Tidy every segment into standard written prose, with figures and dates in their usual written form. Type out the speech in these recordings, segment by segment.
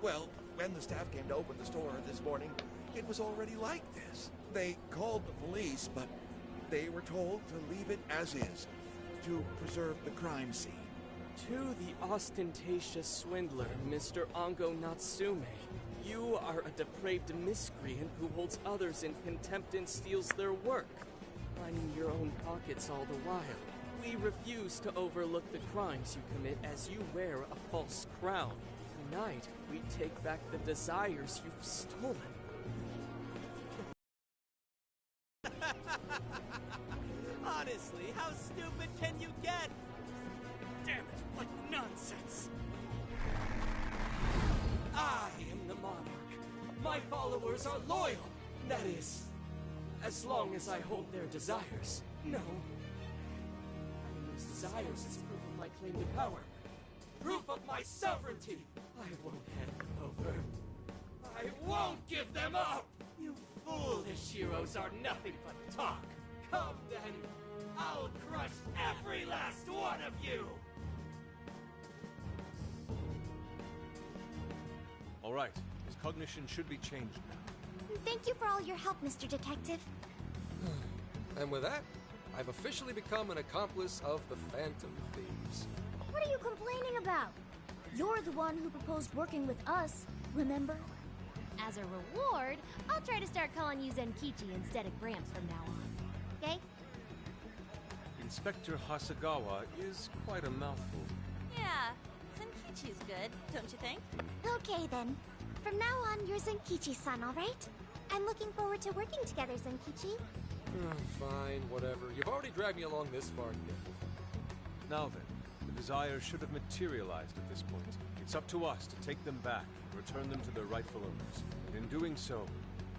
Well, when the staff came to open the store this morning, it was already like this. They called the police, but they were told to leave it as is, to preserve the crime scene. To the ostentatious swindler, Mr. Ongo Natsume, you are a depraved miscreant who holds others in contempt and steals their work, lining your own pockets all the while. We refuse to overlook the crimes you commit as you wear a false crown. Tonight, we take back the desires you've stolen. Honestly, how stupid can you get? Damn it, what nonsense! I am the monarch. My followers are loyal. That is, as long as I hold their desires. No. I use desires as proof of my claim to power. Proof of my sovereignty. I won't hand them over. I won't give them up! You foolish heroes are nothing but talk. Come then, I'll crush every last one of you! All right, his cognition should be changed now. Thank you for all your help, Mr. Detective. And with that, I've officially become an accomplice of the Phantom Thieves. What are you complaining about? You're the one who proposed working with us, remember? As a reward, I'll try to start calling you Zenkichi instead of Gramps from now on. Okay? Inspector Hasagawa is quite a mouthful. Yeah, Zenkichi's good, don't you think? Okay then. From now on, you're Zenkichi-san, alright? I'm looking forward to working together, Zenkichi. Fine, whatever. You've already dragged me along this far to get here. Now then, the desires should have materialized at this point. It's up to us to take them back and return them to their rightful owners. And in doing so,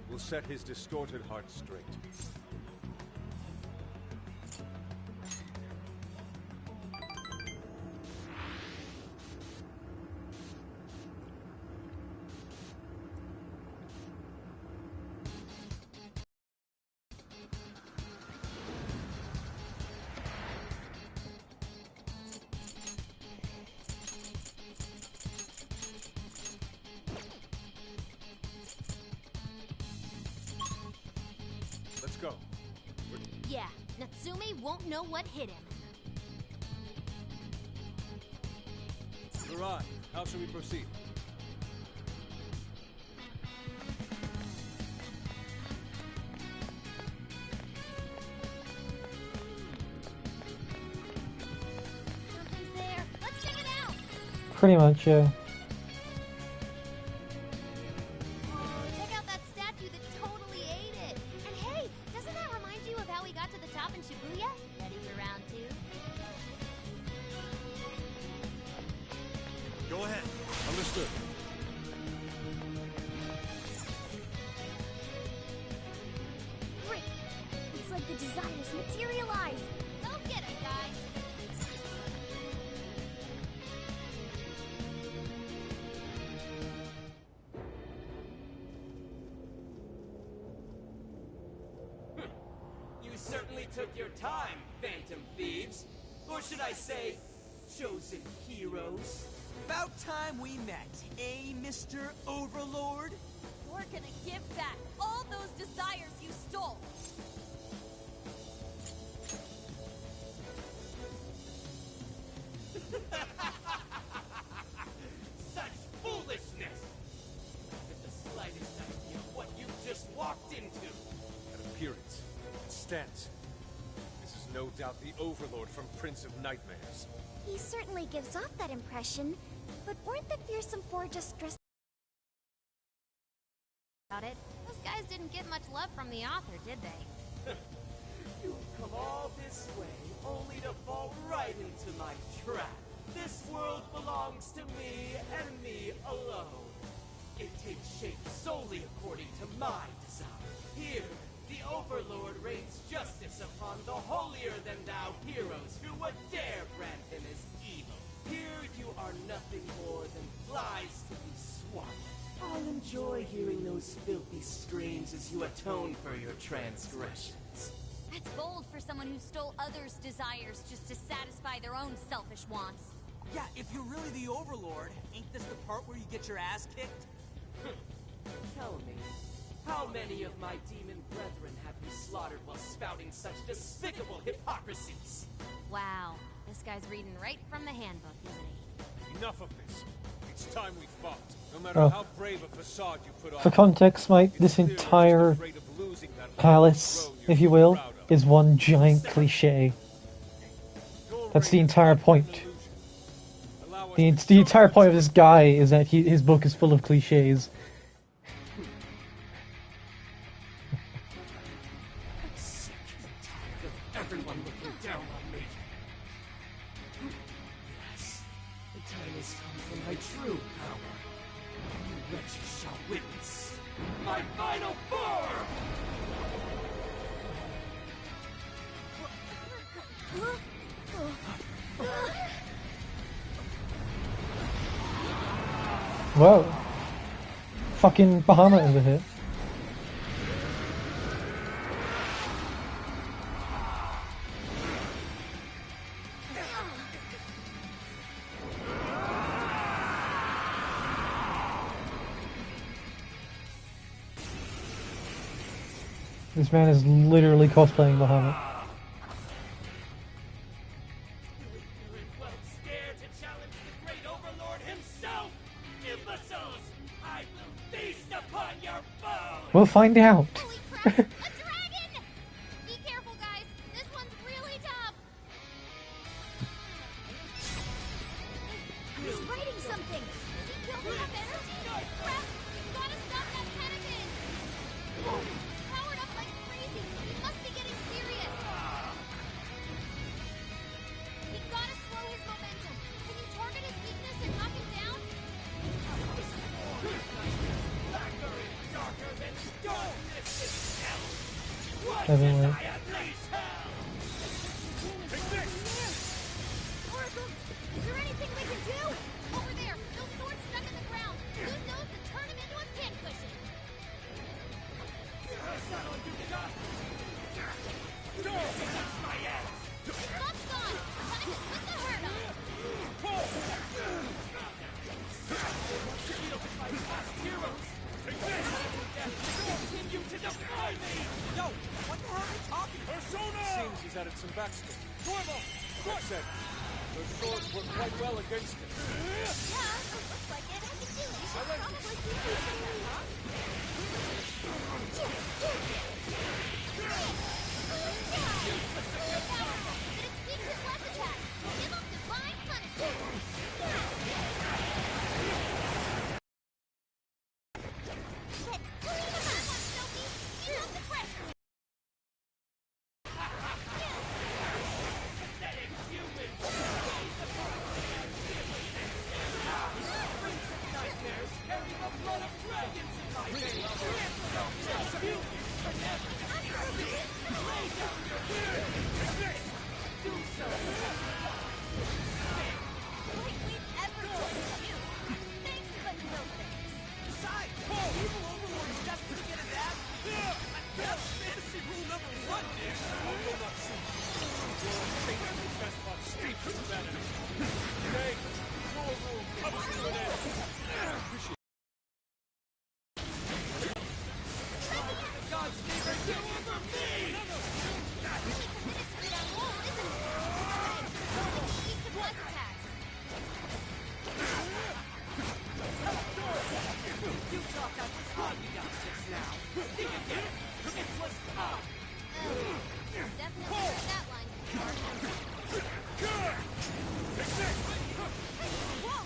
we'll set his distorted heart straight. Let's go. Yeah, Natsume won't know what hit him. Mirai, how shall we proceed? Something's there. Let's check it out! Pretty much, yeah. Check out that statue that totally ate it! And hey, doesn't that remind you of how we got to the top in Shibuya? Ready for round 2? Go ahead. Understood. Great! Looks like the desires materialized! Go get it, guys! You certainly took your time, Phantom Thieves. Or should I say, chosen heroes? About time we met, eh, Mr. Overlord? We're gonna give back all those desires you stole! Such foolishness! With the slightest idea of what you just walked into. That appearance, that stance. This is no doubt the Overlord from Prince of Nightmares. He certainly gives off that impression, but weren't the fearsome four just dressed about it? Those guys didn't get much love from the author, did they? You've come all this way, only to fall right into my trap. This world belongs to me and me alone. It takes shape solely according to my desire. Here, the Overlord rains justice upon the holier-than-thou heroes who would dare brand him as evil. Here you are nothing more than flies to be swatted. I'll enjoy hearing those filthy screams as you atone for your transgressions. That's bold for someone who stole others' desires just to satisfy their own selfish wants. Yeah, if you're really the Overlord, ain't this the part where you get your ass kicked? Tell me, how many of my demon brethren have you slaughtered while spouting such despicable hypocrisies? Wow, this guy's reading right from the handbook, isn't he? Enough of this. It's time we fought. No matter how brave a facade you put on. For context, Smight, this entire palace, if you will, is one giant cliche. That's the entire point. The entire point of this guy is that his book is full of cliches. I'm sick and tired of everyone looking down on me. Yes, the time has come for my true power. You wretches shall witness my final form! Whoa. Fucking Bahamut over here. This man is literally cosplaying Bahamut. Well, scared to challenge the great overlord himself? Imbeciles! I will feast upon your bones! We'll find out. Holy crap! A dragon! Be careful, guys. This one's really tough. He's writing something. Is he building up energy? Crap! We've got to stop that cannon! Oh, powered up like crazy. He must be getting serious. We gotta slow his momentum. Can you target his weakness and knock him down? Everywhere. Oracle, is there anything we can do? Over there, those swords stuck in the ground. Use those to turn him into a pincushion. Buff's gone. Time to put the hurt on. Continue to defy me! Yo, what the hell are you talking about? Seems he's added some backstory. That said, those swords work quite well against it. Yeah, looks like it. We should probably keep using them, huh? Really powerful, but it's weak to left attack. Give him divine punishment. Let's clean him up, Sophie. Ease off the pressure. Pathetic humans! Nightmares carry the blood of dragons in my veins! You can never lay down your fears! Do so! Like we've ever told you. Thanks, but no thanks. Besides, evil overlords just to get it at. That's fantasy rule number 1, dude. I will not see. Your despot steeped in vanity. Today, your rule comes to an end. God's favor do over me! Keep the blast attacks. You talk out the polyoptics now! Think again! It was up! Definitely heard that line before. Whoa!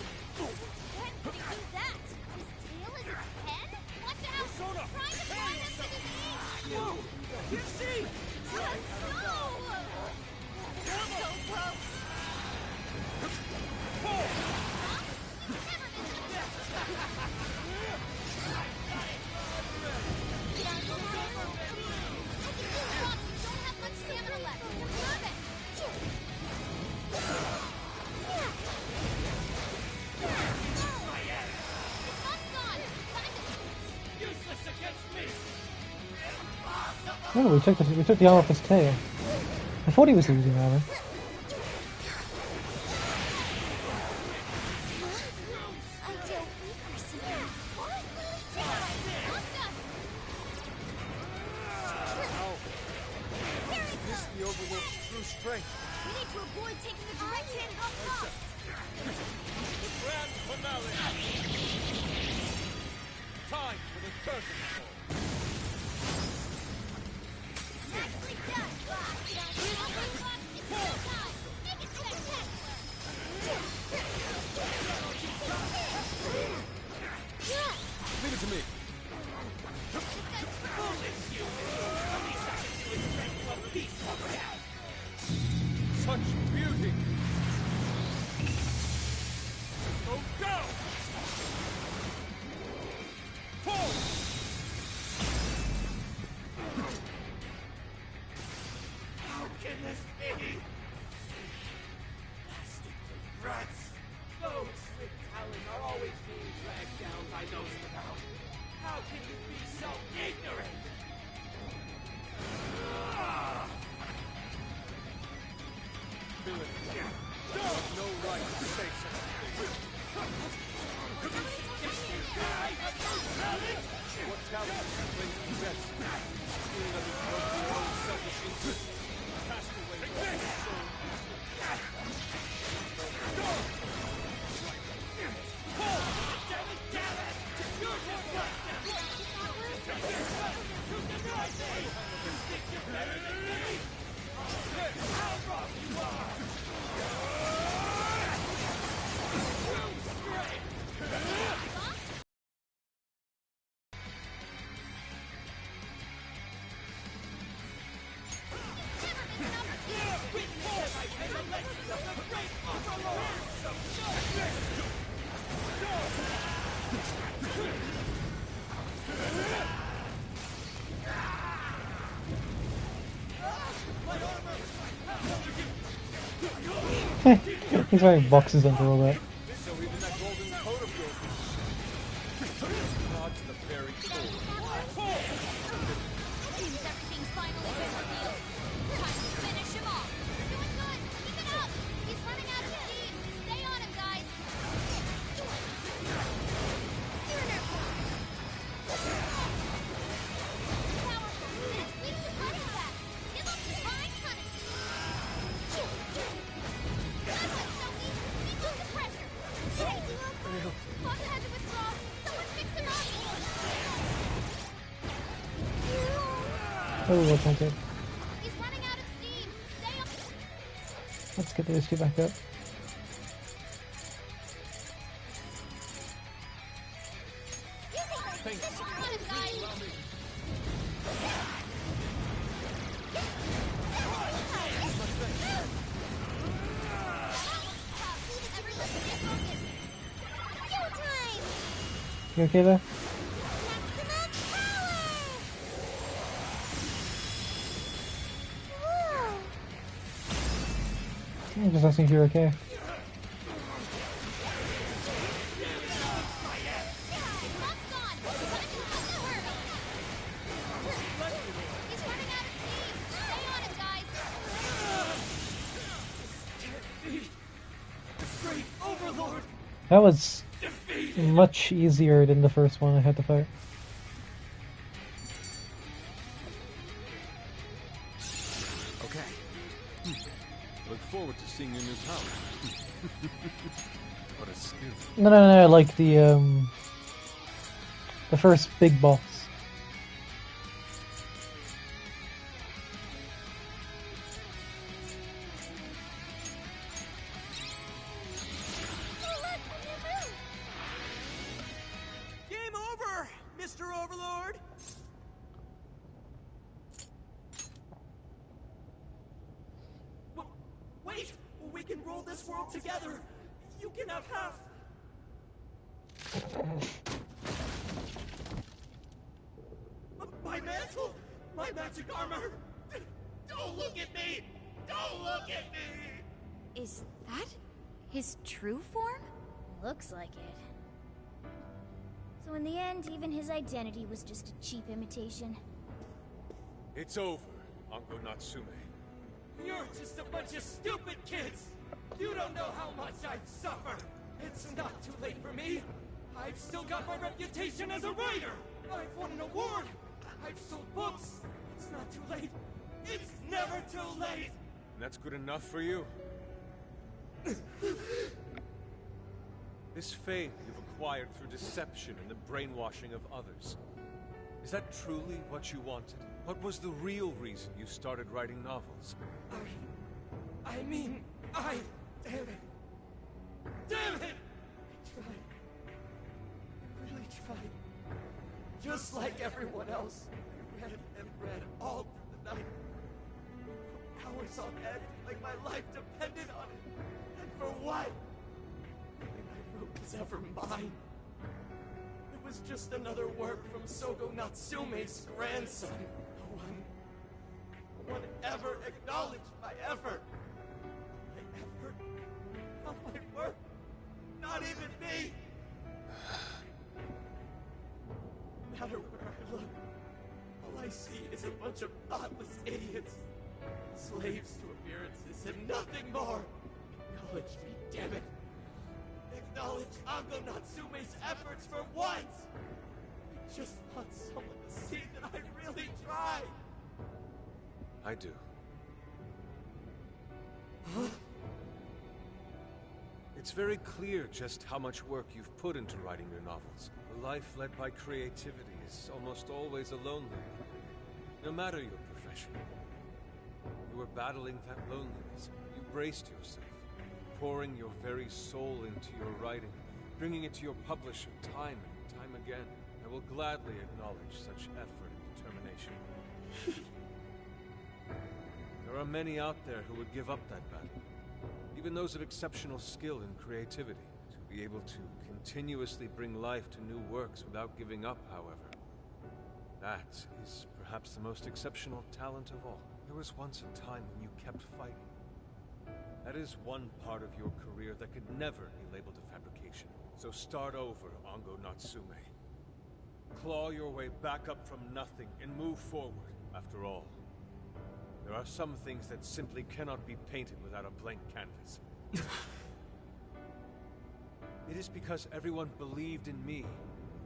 When did he do that? His tail is a pen? Watch out! Trying to fly us into the air! Whoa! You see? No! So close! Huh? We can never miss him! I can do it, Rob. You don't have much stamina left. Conserve it! Buff's gone! Time to... Useless against me! Oh, we took the arm off his tail. I thought he was losing armor. through strength. We need to avoid taking a direct hit at all costs. Grand finale. Time for the curtain call. Nicely done, Boss. It's no time. Make it spectacular. Leave it to me. Such beauty. Go, go! Pull! How can this be? Lasting regrets. Those with talent are always being dragged down by those without. How can you be so ignorant? No right to say something. What talent do you claim to possess? Feeling that we broke your own selfish interests. Cast away your soul. He's wearing boxes under all that. So even that golden coat of yours nods the very core. Seems everything's finally been revealed. Time to finish him off. You're doing good. Keep it up. He's running out of steam. Stay on him, guys. Powerful. And it's weak to punch back. Give him divine punishment. That was so easy. He moved the pressure. Hey, Bob had to withdraw. Someone fix him up. Oh, that's not good. He's running out of steam. Stay up. Let's get those two back up. Thank you. On him, guys. Everyone stay focused. Go time. You okay there? Maximum power. Whoa. I'm just asking if you're okay. Bob's gone. Time to cut the hurdle. He's running out of steam. Stay on him, guys. Great Overlord! That was much easier than the first one I had to fight. Okay. Look forward to seeing your new power. What a skill. No, like the first big boss. Oh, look, a new move. Game over, Mr. Overlord! Wait! We can rule this world together! You can have half! My mantle! My magic armor! Don't look at me! Don't look at me! Is that his true form? Looks like it. So in the end, even his identity was just a cheap imitation. It's over, Uncle Natsume. You're just a bunch of stupid kids! You don't know how much I've suffered! It's not too late for me! I've still got my reputation as a writer! I've won an award! I've sold books! It's not too late! It's never too late! that's good enough for you? This fame you've acquired through deception and the brainwashing of others. Is that truly what you wanted? What was the real reason you started writing novels? I mean, damn it! Damn it! I tried. I really tried. Just like everyone else, I read and read all through the night. Hours on end, like my life depended on it. And for what? Nothing I wrote was ever mine. It was just another work from Sogo Natsume's grandson. No one ever acknowledged my effort. My effort, not my work, not even me. No matter where I look, all I see is a bunch of thoughtless idiots. Slaves to appearances and nothing more. Acknowledge me, damn it. Acknowledge Ango Natsume's efforts for once. I just want someone to see that I really tried. I do. Huh? It's very clear just how much work you've put into writing your novels. A life led by creativity is almost always a lonely one, no matter your profession. You were battling that loneliness. You braced yourself, pouring your very soul into your writing, bringing it to your publisher time and time again. I will gladly acknowledge such effort and determination. There are many out there who would give up that battle. Even those of exceptional skill and creativity. To be able to continuously bring life to new works without giving up, however. That is perhaps the most exceptional talent of all. There was once a time when you kept fighting. That is one part of your career that could never be labeled a fabrication. So start over, Ango Natsume. Claw your way back up from nothing and move forward. After all, there are some things that simply cannot be painted without a blank canvas. It is because everyone believed in me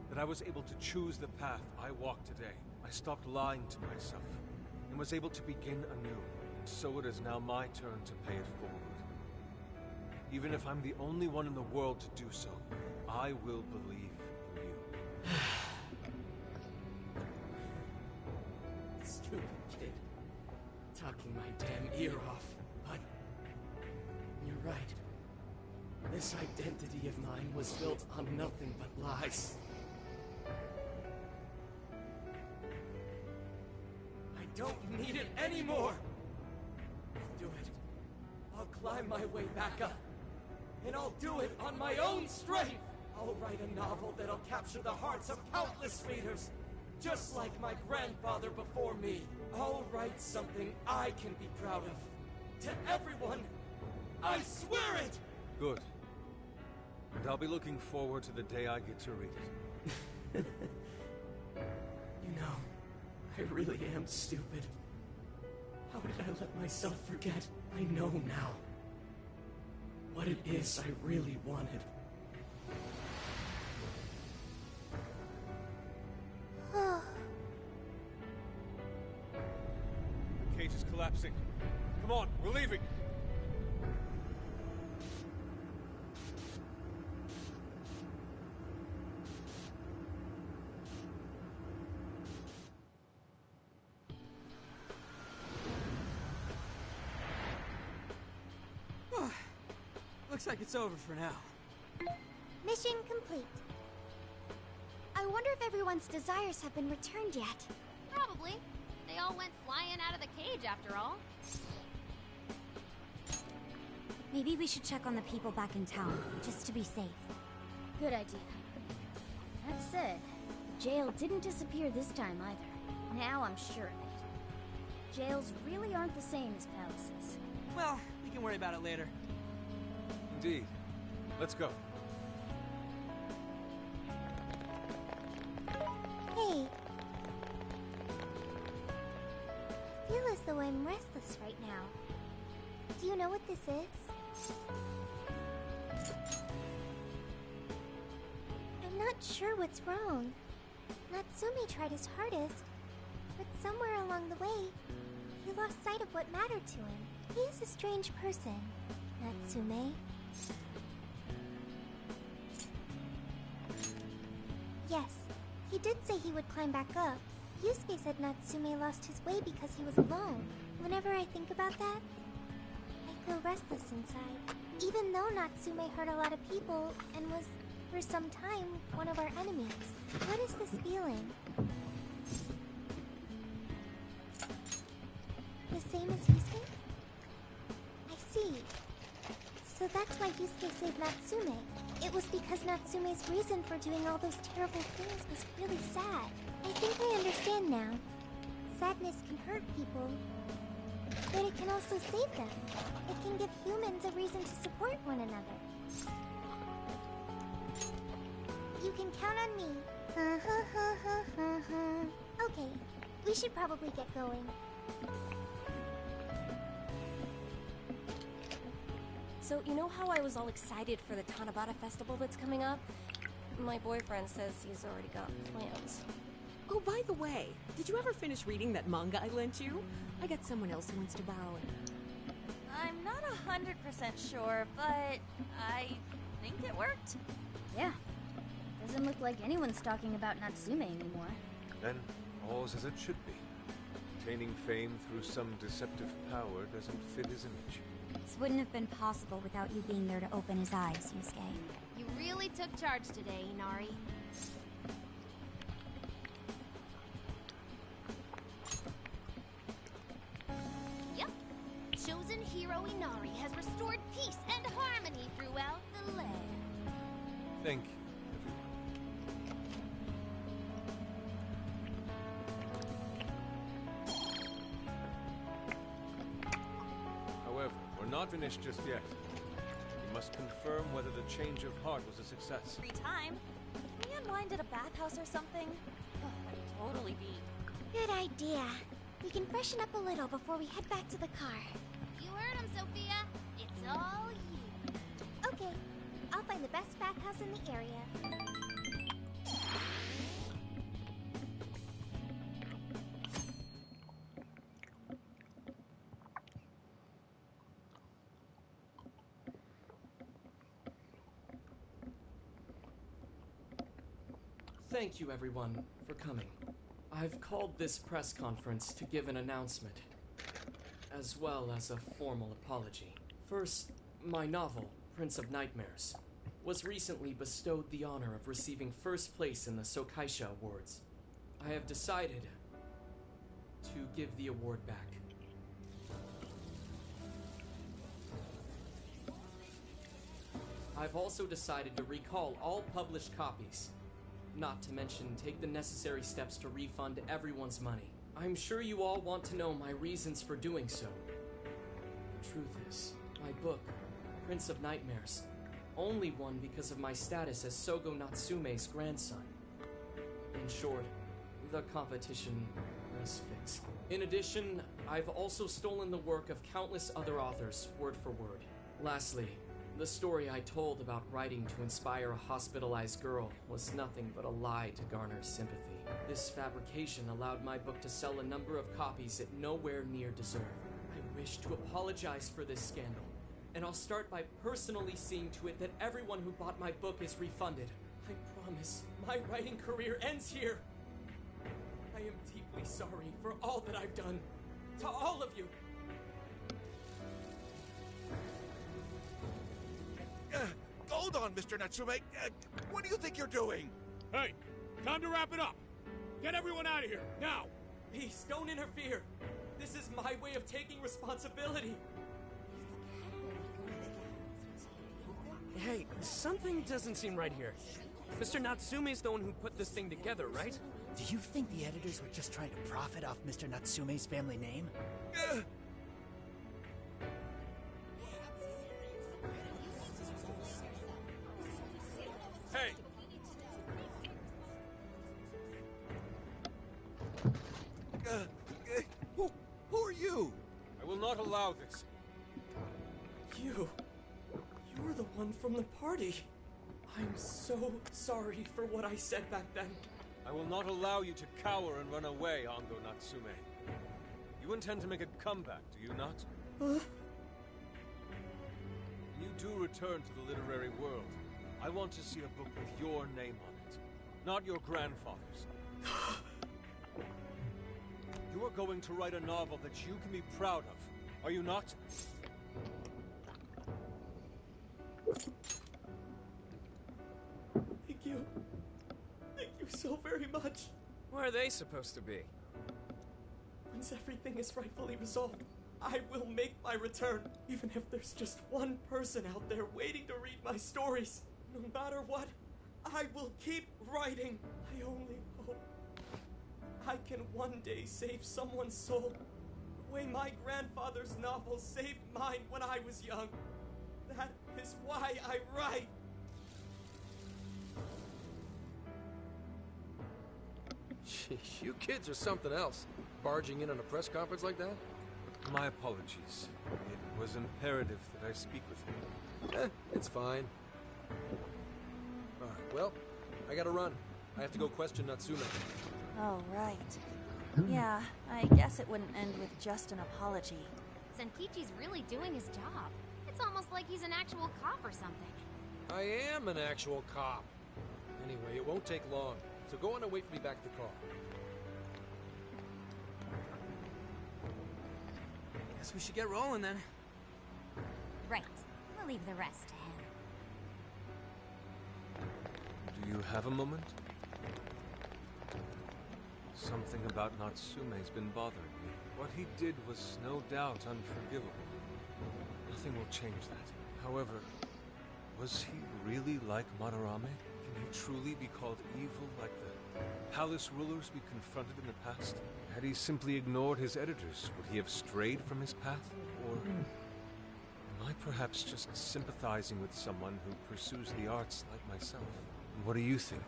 that I was able to choose the path I walk today. I stopped lying to myself and was able to begin anew. And so it is now my turn to pay it forward. Even if I'm the only one in the world to do so, I will believe in you. Stupid kid. Talking my damn ear off. But you're right. This identity of mine was built on nothing but lies. I don't need it anymore! I'll do it. I'll climb my way back up. And I'll do it on my own strength! I'll write a novel that'll capture the hearts of countless readers, just like my grandfather before me. I'll write something I can be proud of. To everyone, I swear it! Good. And I'll be looking forward to the day I get to read it. You know, I really am stupid. How did I let myself forget? I know now what it is I really wanted. The cage is collapsing. Come on, we're leaving! Looks like it's over for now. Mission complete. I wonder if everyone's desires have been returned yet. Probably. They all went flying out of the cage after all. Maybe we should check on the people back in town, just to be safe. Good idea. That said, the jail didn't disappear this time either. Now I'm sure of it. Jails really aren't the same as palaces. Well, we can worry about it later. Indeed. Let's go. Hey. I feel as though I'm restless right now. Do you know what this is? I'm not sure what's wrong. Natsume tried his hardest, but somewhere along the way, he lost sight of what mattered to him. He is a strange person, Natsume. Yes, he did say he would climb back up. Yusuke said Natsume lost his way because he was alone. Whenever I think about that, I feel restless inside. Even though Natsume hurt a lot of people and was, for some time, one of our enemies. What is this feeling? The same as Yusuke? I see. So that's why Yusuke saved Natsume. It was because Natsume's reason for doing all those terrible things was really sad. I think I understand now. Sadness can hurt people, but it can also save them. It can give humans a reason to support one another. You can count on me. Okay, we should probably get going. So, you know how I was all excited for the Tanabata festival that's coming up? My boyfriend says he's already got plans. Oh, by the way, did you ever finish reading that manga I lent you? I got someone else who wants to borrow it. I'm not 100% sure, but I think it worked. Yeah. Doesn't look like anyone's talking about Natsume anymore. Then, all's as it should be. Attaining fame through some deceptive power doesn't fit his image. This wouldn't have been possible without you being there to open his eyes, Yusuke. You really took charge today, Inari. Yep. Chosen hero Inari has restored peace and harmony throughout the land. Thank you, everyone. However, we're not finished just yet. We must confirm whether the change of heart was a success. Free time? Can we unwind at a bathhouse or something? Oh, I'd totally be. Good idea. We can freshen up a little before we head back to the car. You heard him, Sophia. It's all you. Okay, I'll find the best bathhouse in the area. Thank you, everyone, for coming. I've called this press conference to give an announcement, as well as a formal apology. First, my novel, Prince of Nightmares, was recently bestowed the honor of receiving first place in the Sokaisha Awards. I have decided to give the award back. I've also decided to recall all published copies. Not to mention, take the necessary steps to refund everyone's money. I'm sure you all want to know my reasons for doing so. The truth is, my book, Prince of Nightmares, only won because of my status as Sogo Natsume's grandson. In short, the competition was fixed. In addition, I've also stolen the work of countless other authors, word for word. Lastly, the story I told about writing to inspire a hospitalized girl was nothing but a lie to garner sympathy. This fabrication allowed my book to sell a number of copies it nowhere near deserved. I wish to apologize for this scandal, and I'll start by personally seeing to it that everyone who bought my book is refunded. I promise, my writing career ends here. I am deeply sorry for all that I've done. To all of you. Hold on, Mr. Natsume. What do you think you're doing? Hey, time to wrap it up. Get everyone out of here, now! Please, don't interfere. This is my way of taking responsibility. Hey, something doesn't seem right here. Mr. Natsume's the one who put this thing together, right? Do you think the editors were just trying to profit off Mr. Natsume's family name? Hey! Who are you? I will not allow this. You're the one from the party. I'm so sorry for what I said back then. I will not allow you to cower and run away, Ango Natsume. You intend to make a comeback, do you not? return to the literary world, I want to see a book with your name on it, not your grandfather's. You are going to write a novel that you can be proud of, are you not? Thank you. Thank you so very much. Where are they supposed to be? Once everything is rightfully resolved, I will make my return, even if there's just one person out there waiting to read my stories. No matter what, I will keep writing. I only hope I can one day save someone's soul, the way my grandfather's novel saved mine when I was young. That is why I write. Sheesh, you kids are something else. Barging in on a press conference like that? My apologies. It was imperative that I speak with him. It's fine. Alright, well, I gotta run. I have to go question Natsume. Oh, right. Yeah, I guess it wouldn't end with just an apology. Zenkichi's really doing his job. It's almost like he's an actual cop or something. I am an actual cop. Anyway, it won't take long, so go on and wait for me back at the car. Guess we should get rolling then. Right. We'll leave the rest to him. Do you have a moment? Something about Natsume's been bothering me. What he did was no doubt unforgivable. Nothing will change that. However, was he really like Madarame? Can he truly be called evil like the palace rulers we confronted in the past? Had he simply ignored his editors, would he have strayed from his path? Or am I perhaps just sympathizing with someone who pursues the arts like myself? What do you think?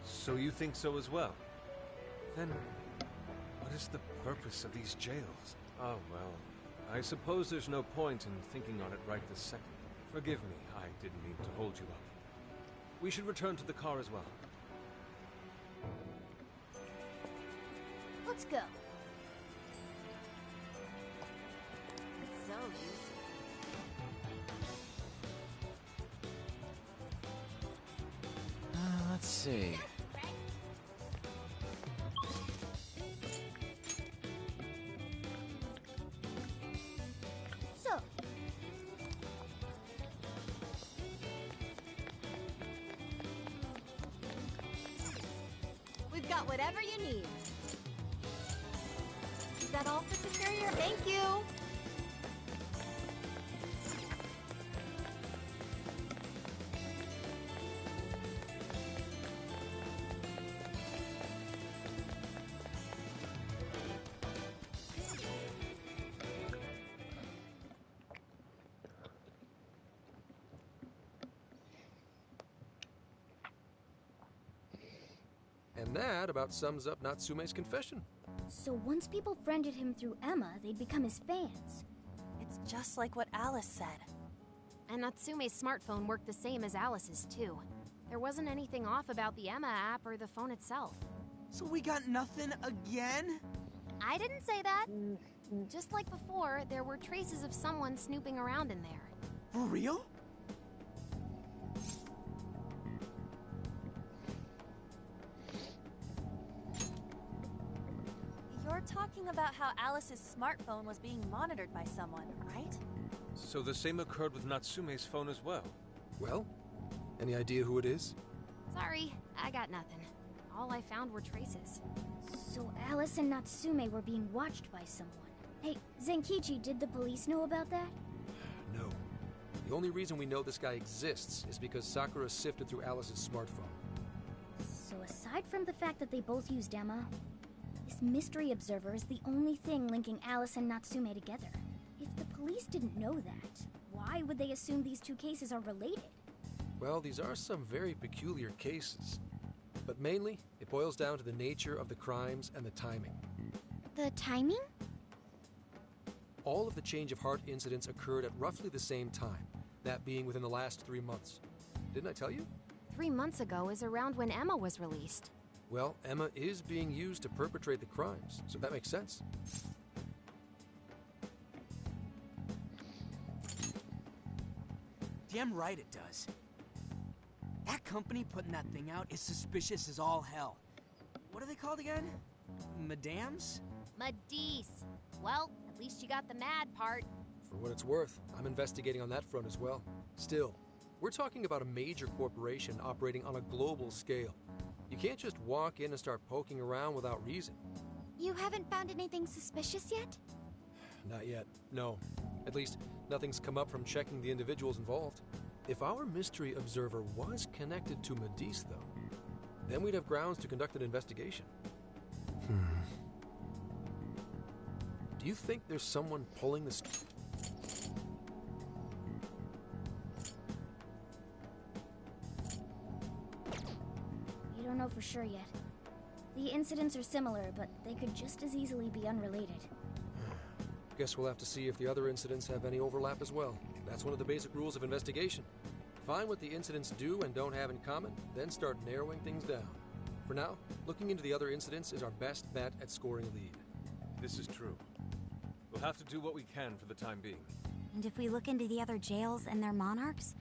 So you think so as well? Then, what is the purpose of these jails? Oh, well, I suppose there's no point in thinking on it right this second. Forgive me, I didn't mean to hold you up. We should return to the car as well. Let's go. It's so useful. Let's see. So, we've got whatever you need. Is that all for Superior? Thank you! And that about sums up Natsume's confession. So once people friended him through Emma, they'd become his fans. It's just like what Alice said. And Natsume's smartphone worked the same as Alice's, too. There wasn't anything off about the Emma app or the phone itself. So we got nothing again? I didn't say that. Just like before, there were traces of someone snooping around in there. For real? You're talking about how Alice's smartphone was being monitored by someone, right? So the same occurred with Natsume's phone as well. Well, any idea who it is? Sorry, I got nothing. All I found were traces. So Alice and Natsume were being watched by someone. Hey, Zenkichi, did the police know about that? No. The only reason we know this guy exists is because Sakura sifted through Alice's smartphone. So aside from the fact that they both used Emma, this mystery observer is the only thing linking Alice and Natsume together. If the police didn't know that, why would they assume these two cases are related? Well, these are some very peculiar cases. But mainly, it boils down to the nature of the crimes and the timing. The timing? All of the change of heart incidents occurred at roughly the same time, that being within the last 3 months. Didn't I tell you? 3 months ago is around when Emma was released. Well, Emma is being used to perpetrate the crimes, so that makes sense. Damn right it does. That company putting that thing out is suspicious as all hell. What are they called again? Madams? Madise. Well, at least you got the mad part. For what it's worth, I'm investigating on that front as well. Still, we're talking about a major corporation operating on a global scale. You can't just walk in and start poking around without reason. You haven't found anything suspicious yet? Not yet, no. At least, nothing's come up from checking the individuals involved. If our mystery observer was connected to Madise, though, then we'd have grounds to conduct an investigation. Do you think there's someone pulling this? We don't know for sure yet. The incidents are similar, but they could just as easily be unrelated. Guess we'll have to see if the other incidents have any overlap as well. That's one of the basic rules of investigation. Find what the incidents do and don't have in common, then start narrowing things down. For now, looking into the other incidents is our best bet at scoring a lead. This is true. We'll have to do what we can for the time being. And if we look into the other jails and their monarchs,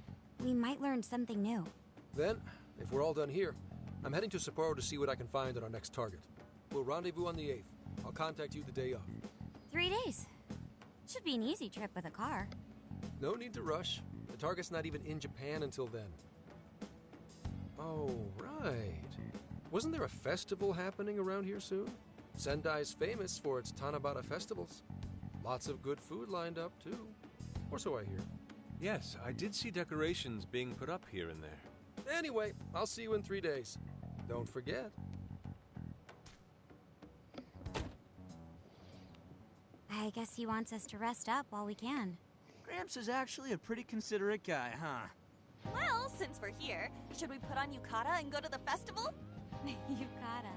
we might learn something new. Then, if we're all done here, I'm heading to Sapporo to see what I can find on our next target. We'll rendezvous on the 8th. I'll contact you the day of. 3 days. Should be an easy trip with a car. No need to rush. The target's not even in Japan until then. Oh, right. Wasn't there a festival happening around here soon? Sendai's famous for its Tanabata festivals. Lots of good food lined up, too. Or so I hear. Yes, I did see decorations being put up here and there. Anyway, I'll see you in 3 days. Don't forget. I guess he wants us to rest up while we can. Gramps is actually a pretty considerate guy, huh? Well, since we're here, should we put on yukata and go to the festival? Yukata.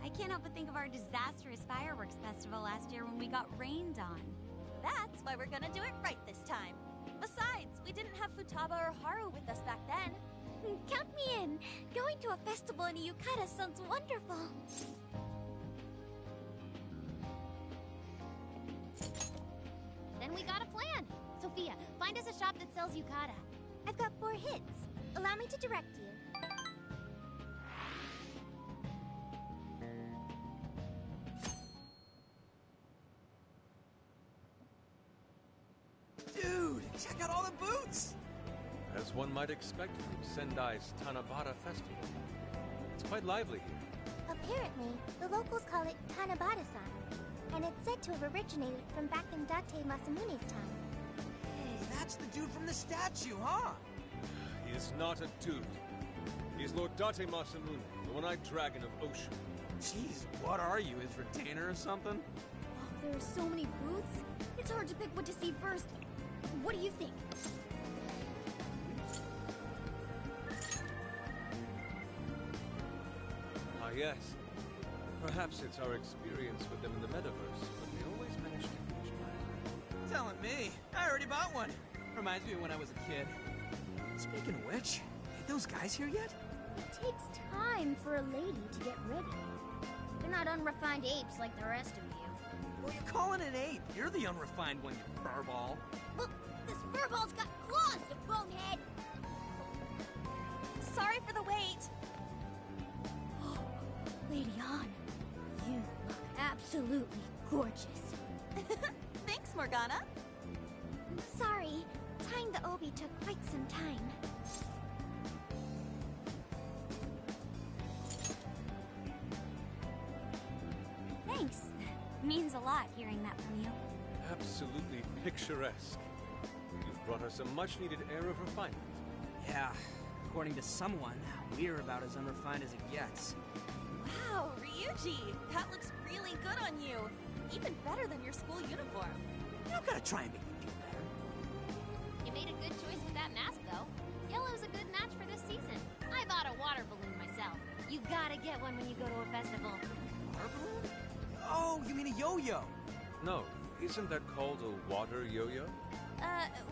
I can't help but think of our disastrous fireworks festival last year when we got rained on. That's why we're gonna do it right this time. Besides, we didn't have Futaba or Haru with us back then. Count me in! Going to a festival in a yukata sounds wonderful. Then we got a plan. Sophia, find us a shop that sells yukata. I've got 4 hits. Allow me to direct you. Dude, check out all the boots! As one might expect from Sendai's Tanabata festival. It's quite lively here. Apparently, the locals call it Tanabata-san, and it's said to have originated from back in Date Masamune's time. Hey, that's the dude from the statue, huh? He is not a dude. He is Lord Date Masamune, the one-eyed dragon of Ocean. Jeez, what are you, his retainer or something? Oh, there are so many booths. It's hard to pick what to see first. What do you think? Ah, yes. Perhaps it's our experience with them in the metaverse, but we always manage to catch them. Telling me. I already bought one. Reminds me of when I was a kid. Speaking of which, those guys here yet? It takes time for a lady to get ready. They're not unrefined apes like the rest of you. Who are you calling an ape? You're the unrefined one, you furball. Look, this furball's got claws, you bonehead! Sorry for the wait. Lady Han, you look absolutely gorgeous. Thanks, Morgana. I'm sorry, tying the obi took quite some time. Thanks. Means a lot hearing that from you. Absolutely picturesque. You've brought us a much-needed air of refinement. Yeah, according to someone, we're about as unrefined as it gets. Wow, Ryuji, that looks really good on you. Even better than your school uniform. You don't gotta try and make me feel better. You made a good choice with that mask, though. Yellow's a good match for this season. I bought a water balloon myself. You gotta get one when you go to a festival. Water balloon? Oh, you mean a yo-yo? No, isn't that called a water yo-yo?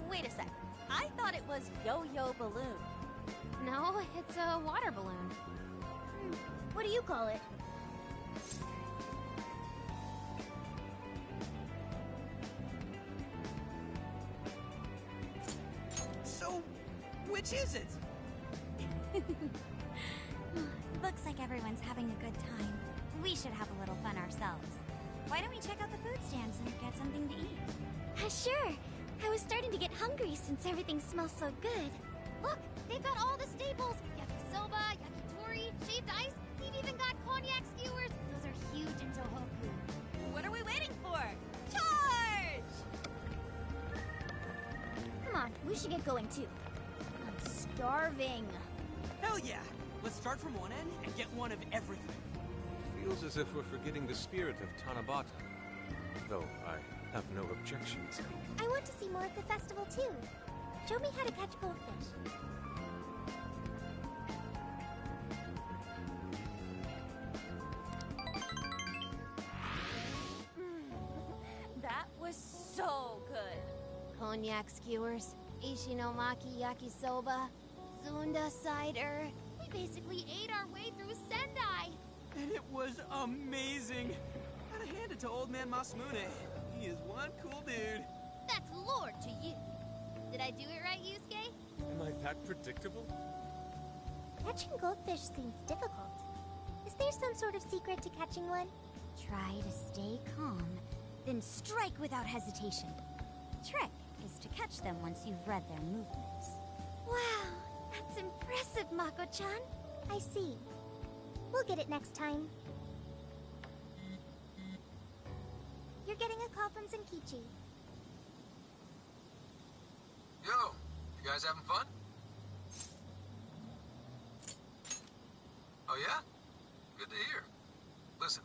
Wait a sec. I thought it was yo-yo balloon. No, it's a water balloon. What do you call it? So Which is it? Looks like everyone's having a good time. We should have a little fun ourselves. Why don't we check out the food stands and get something to eat? Sure. I was starting to get hungry since everything smells so good. Look, they've got all the staples. Yakisoba, yakitori, shaved ice. They've even got cognac skewers. Those are huge in Tohoku. What are we waiting for? Charge! Come on, we should get going too. I'm starving. Hell yeah! Let's start from one end and get one of everything. Feels as if we're forgetting the spirit of Tanabata. Though I have no objections. I want to see more of the festival too. Show me how to catch goldfish. That was so good. Cognac skewers, ishinomaki yakisoba, zunda cider. We basically ate our way through Sendai. And it was amazing. Gotta hand it to old man Masamune. He is one cool dude. That's lore to you. Did I do it right, Yusuke? Am I that predictable? Catching goldfish seems difficult. Is there some sort of secret to catching one? Try to stay calm, then strike without hesitation. Trick is to catch them once you've read their movements. Wow, that's impressive, Mako-chan. I see. We'll get it next time. You're getting a call from Zenkichi. Yo, you guys having fun? Oh yeah? Good to hear. Listen,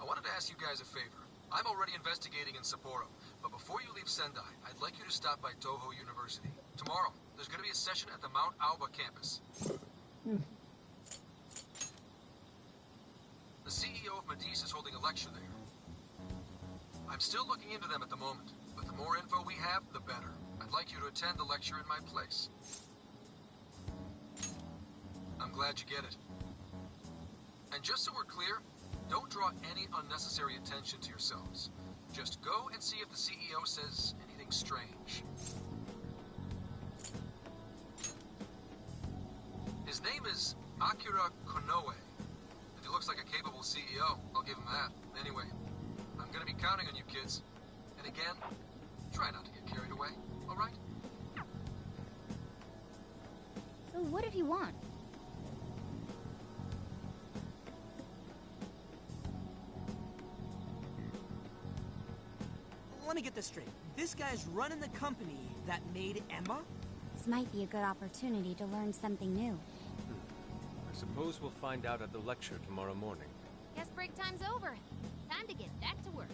I wanted to ask you guys a favor. I'm already investigating in Sapporo, but before you leave Sendai, I'd like you to stop by Toho University. Tomorrow, there's going to be a session at the Mount Aoba campus. The CEO of Medice is holding a lecture there. I'm still looking into them at the moment, but the more info we have, the better. I'd like you to attend the lecture in my place. I'm glad you get it. And just so we're clear, don't draw any unnecessary attention to yourselves. Just go and see if the CEO says anything strange. His name is Akira Konoe. If he looks like a capable CEO, I'll give him that. Anyway, I'm gonna be counting on you kids. And again, try not to get carried away, all right? So what did he want? Let me get this straight. This guy's running the company that made Emma? This might be a good opportunity to learn something new. I suppose we'll find out at the lecture tomorrow morning. Guess break time's over. Time to get back to work.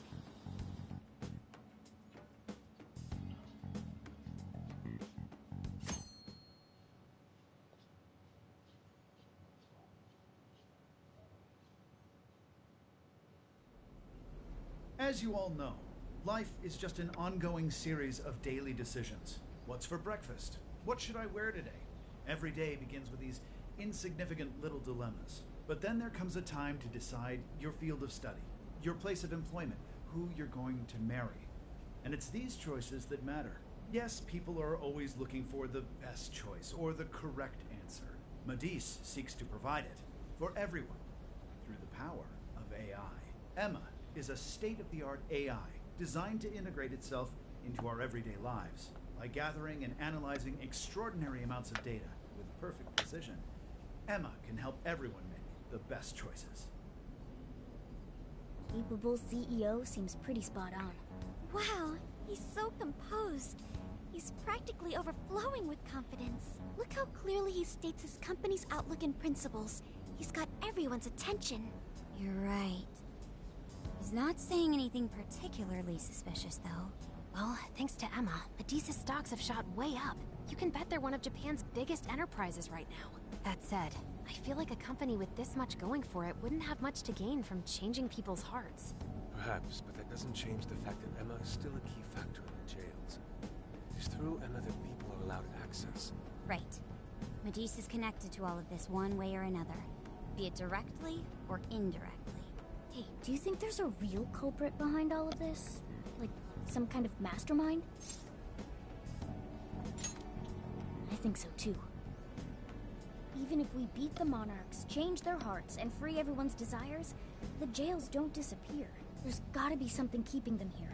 As you all know, life is just an ongoing series of daily decisions. What's for breakfast? What should I wear today? Every day begins with these insignificant little dilemmas. But then there comes a time to decide your field of study, your place of employment, who you're going to marry. And it's these choices that matter. Yes, people are always looking for the best choice or the correct answer. Medice seeks to provide it for everyone through the power of AI. Emma is a state-of-the-art AI designed to integrate itself into our everyday lives. By gathering and analyzing extraordinary amounts of data with perfect precision, Emma can help everyone make the best choices. Capable CEO seems pretty spot on. Wow, he's so composed. He's practically overflowing with confidence. Look how clearly he states his company's outlook and principles. He's got everyone's attention. You're right. He's not saying anything particularly suspicious, though. Well, thanks to Emma, Medice's stocks have shot way up. You can bet they're one of Japan's biggest enterprises right now. That said, I feel like a company with this much going for it wouldn't have much to gain from changing people's hearts. Perhaps, but that doesn't change the fact that Emma is still a key factor in the jails. It is through Emma that people are allowed access. Right. Medice is connected to all of this one way or another, be it directly or indirectly. Hey, do you think there's a real culprit behind all of this? Like, some kind of mastermind? I think so too. Even if we beat the Monarchs, change their hearts, and free everyone's desires, the jails don't disappear. There's gotta be something keeping them here.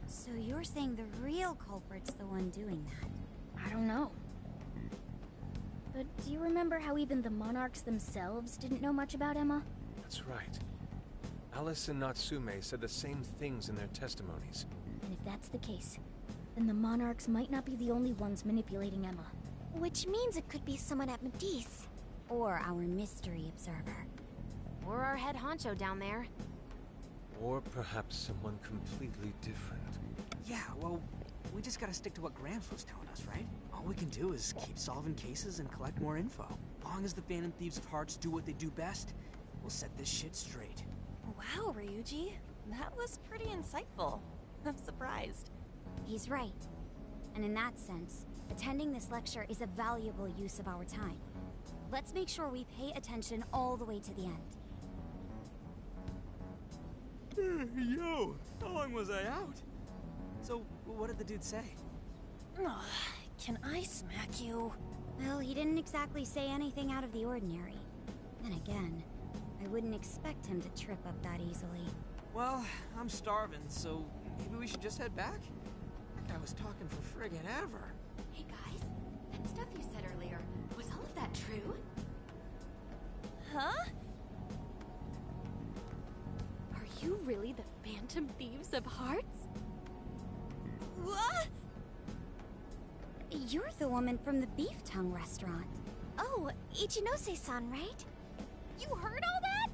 So you're saying the real culprit's the one doing that? I don't know. But do you remember how even the Monarchs themselves didn't know much about Emma? That's right. Alice and Natsume said the same things in their testimonies. And if that's the case, then the Monarchs might not be the only ones manipulating Emma. Which means it could be someone at Medice. Or our mystery observer. Or our head honcho down there. Or perhaps someone completely different. Yeah, well, we just gotta stick to what Gramps was telling us, right? All we can do is keep solving cases and collect more info. Long as the Phantom Thieves of Hearts do what they do best, we'll set this shit straight. Wow, Ryuji. That was pretty insightful. I'm surprised. He's right. And in that sense, attending this lecture is a valuable use of our time. Let's make sure we pay attention all the way to the end. Yo, how long was I out? So, what did the dude say? Can I smack you? Well, he didn't exactly say anything out of the ordinary. Then again, I wouldn't expect him to trip up that easily. Well, I'm starving, so maybe we should just head back? That guy was talking for friggin' ever. Hey guys, that stuff you said earlier, was all of that true? Huh? Are you really the Phantom Thieves of Hearts? What? You're the woman from the beef tongue restaurant. Oh, Ichinose-san, right? You heard all that?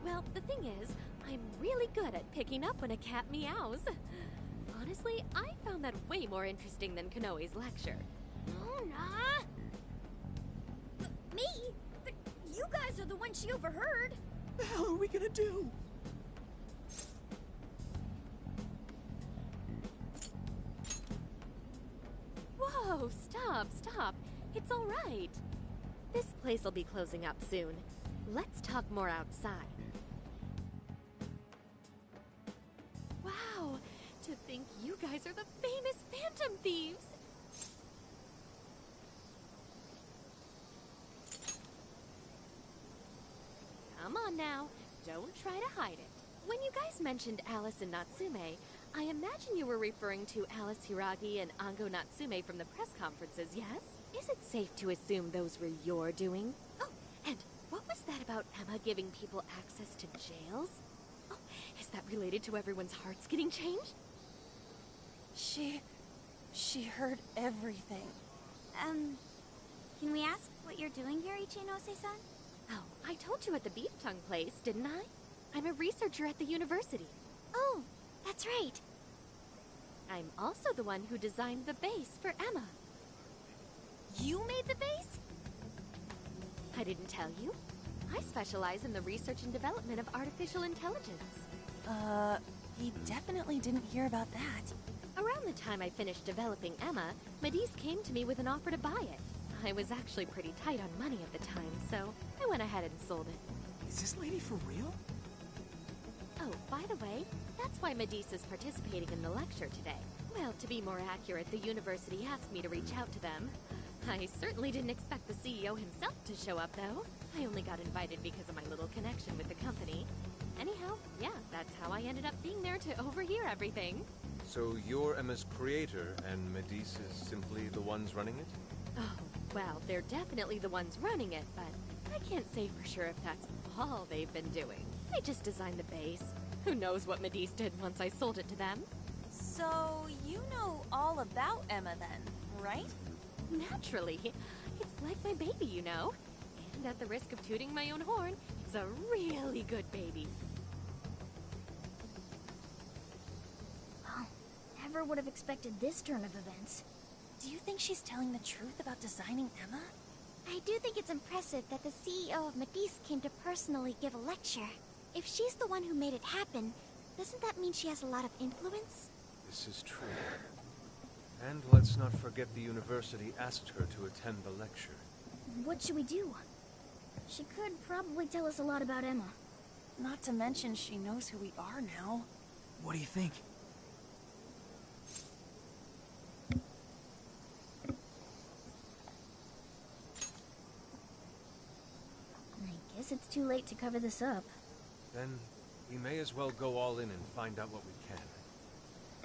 Well, the thing is, I'm really good at picking up when a cat meows. Honestly, I found that way more interesting than Konoe's lecture. Nah. Me? You guys are the ones she overheard. What the hell are we gonna do? Whoa, stop. It's all right. This place will be closing up soon. Let's talk more outside. Wow, to think you guys are the famous Phantom Thieves. Come on now, don't try to hide it. When you guys mentioned Alice and Natsume, I imagine you were referring to Alice Hiragi and Ango Natsume from the press conferences, yes? Is it safe to assume those were your doing? Oh, and what was that about Emma giving people access to jails? Oh, is that related to everyone's hearts getting changed? She heard everything. Can we ask what you're doing here, Ichinose-san? Oh, I told you at the beef tongue place, didn't I? I'm a researcher at the university. Oh, that's right. I'm also the one who designed the base for Emma. You made the base? I didn't tell you. I specialize in the research and development of artificial intelligence. He definitely didn't hear about that. Around the time I finished developing Emma, Medice came to me with an offer to buy it. I was actually pretty tight on money at the time, so I went ahead and sold it. Is this lady for real? Oh, by the way, that's why Medice is participating in the lecture today. Well, to be more accurate, the university asked me to reach out to them. I certainly didn't expect the CEO himself to show up, though. I only got invited because of my little connection with the company. Anyhow, yeah, that's how I ended up being there to overhear everything. So you're Emma's creator, and Medice is simply the ones running it? Oh, well, they're definitely the ones running it, but I can't say for sure if that's all they've been doing. I just designed the base. Who knows what Medice did once I sold it to them? So, you know all about Emma then, right? Naturally. It's like my baby, you know. And at the risk of tooting my own horn, it's a really good baby. Well, never would have expected this turn of events. Do you think she's telling the truth about designing Emma? I do think it's impressive that the CEO of Medice came to personally give a lecture. If she's the one who made it happen, doesn't that mean she has a lot of influence? This is true. And let's not forget the university asked her to attend the lecture. What should we do? She could probably tell us a lot about Emma. Not to mention she knows who we are now. What do you think? Guess it's too late to cover this up. Then we may as well go all in and find out what we can.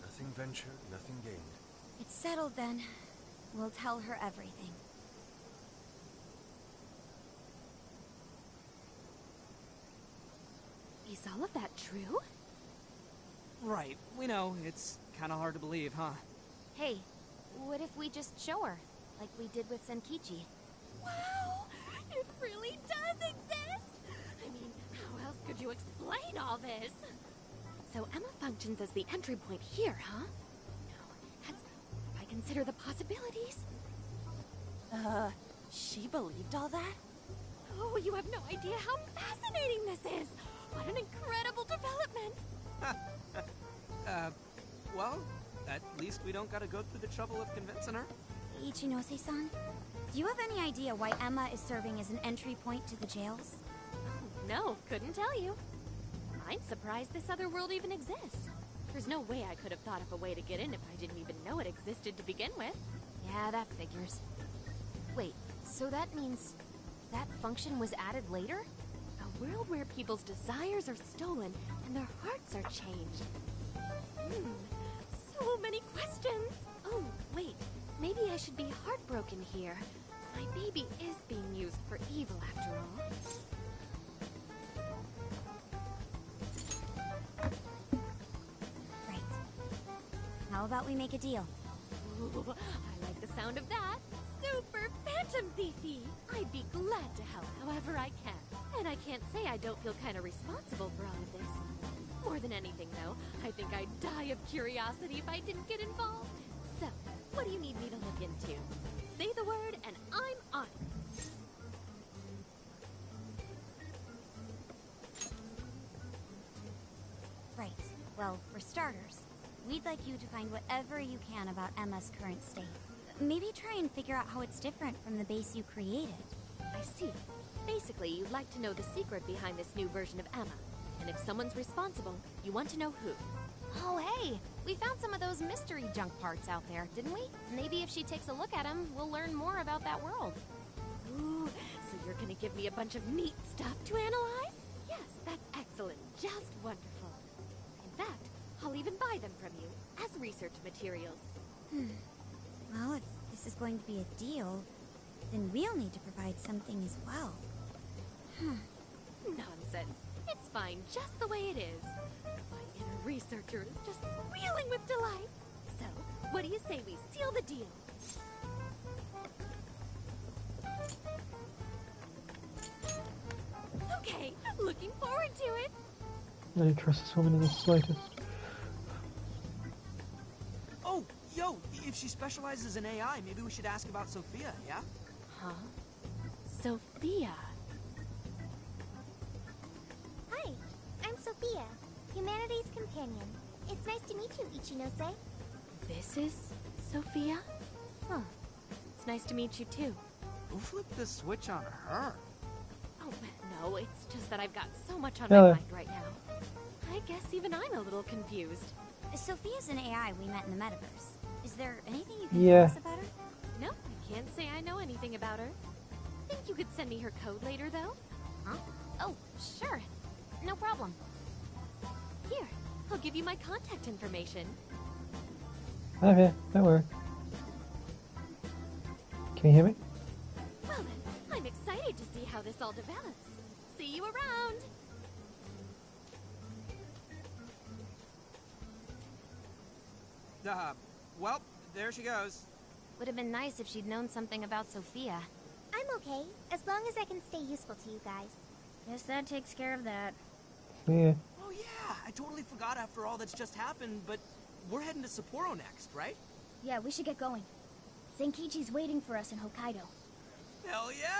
Nothing ventured, nothing gained. It's settled then. We'll tell her everything. Is all of that true? Right, we know. It's kind of hard to believe, huh? Hey, what if we just show her, like we did with Senkichi? Wow! It really does exist! I mean, how else could you explain all this? So Emma functions as the entry point here, huh? No, that's... if I consider the possibilities... She believed all that? Oh, you have no idea how fascinating this is! What an incredible development! Well, at least we don't gotta go through the trouble of convincing her. Ichinose-san, do you have any idea why Emma is serving as an entry point to the jails? No, couldn't tell you. I'm surprised this other world even exists. There's no way I could have thought of a way to get in if I didn't even know it existed to begin with. Yeah, that figures. Wait, so that means that function was added later? A world where people's desires are stolen and their hearts are changed. So many questions! Oh, wait. Maybe I should be heartbroken here. My baby is being used for evil after all. Right. How about we make a deal? Ooh, I like the sound of that. Super Phantom Thiefy! I'd be glad to help however I can. And I can't say I don't feel kind of responsible for all of this. More than anything, though, I think I'd die of curiosity if I didn't get involved. So, what do you need me to look into? Say the word and I'm on it. Right. Well, for starters, we'd like you to find whatever you can about Emma's current state. Maybe try and figure out how it's different from the base you created. I see. Basically, you'd like to know the secret behind this new version of Emma. And if someone's responsible, you want to know who. Oh, hey! We found some of those mystery junk parts out there, didn't we? Maybe if she takes a look at them, we'll learn more about that world. Ooh, so you're gonna give me a bunch of neat stuff to analyze? Yes, that's excellent. Just wonderful. In fact, I'll even buy them from you as research materials. Well, if this is going to be a deal, then we'll need to provide something as well. Nonsense. It's fine just the way it is. My inner researcher is just squealing with delight. So, what do you say we seal the deal? Okay, looking forward to it. I don't trust this woman in the slightest. Oh, yo, if she specializes in AI, maybe we should ask about Sophia, yeah? Huh? Sophia? Hi, I'm Sophia, Humanity's companion. It's nice to meet you, Ichinose. This is Sophia? Huh. It's nice to meet you too. Who flipped the switch on her? Oh, no, it's just that I've got so much on Yeah. my mind right now. I guess even I'm a little confused. Sophia's an AI we met in the metaverse. Is there anything you can Yeah. tell us about her? No, I can't say I know anything about her. Think you could send me her code later, though? Huh? Oh, sure. No problem. Here, I'll give you my contact information. Okay, that works. Can you hear me? Well then, I'm excited to see how this all develops. See you around! Well, there she goes. Would have been nice if she'd known something about Sophia. I'm okay, as long as I can stay useful to you guys. Guess that takes care of that. Yeah. Oh yeah, I totally forgot after all that's just happened, but we're heading to Sapporo next, right? Yeah, we should get going. Senkichi's waiting for us in Hokkaido. Hell yeah!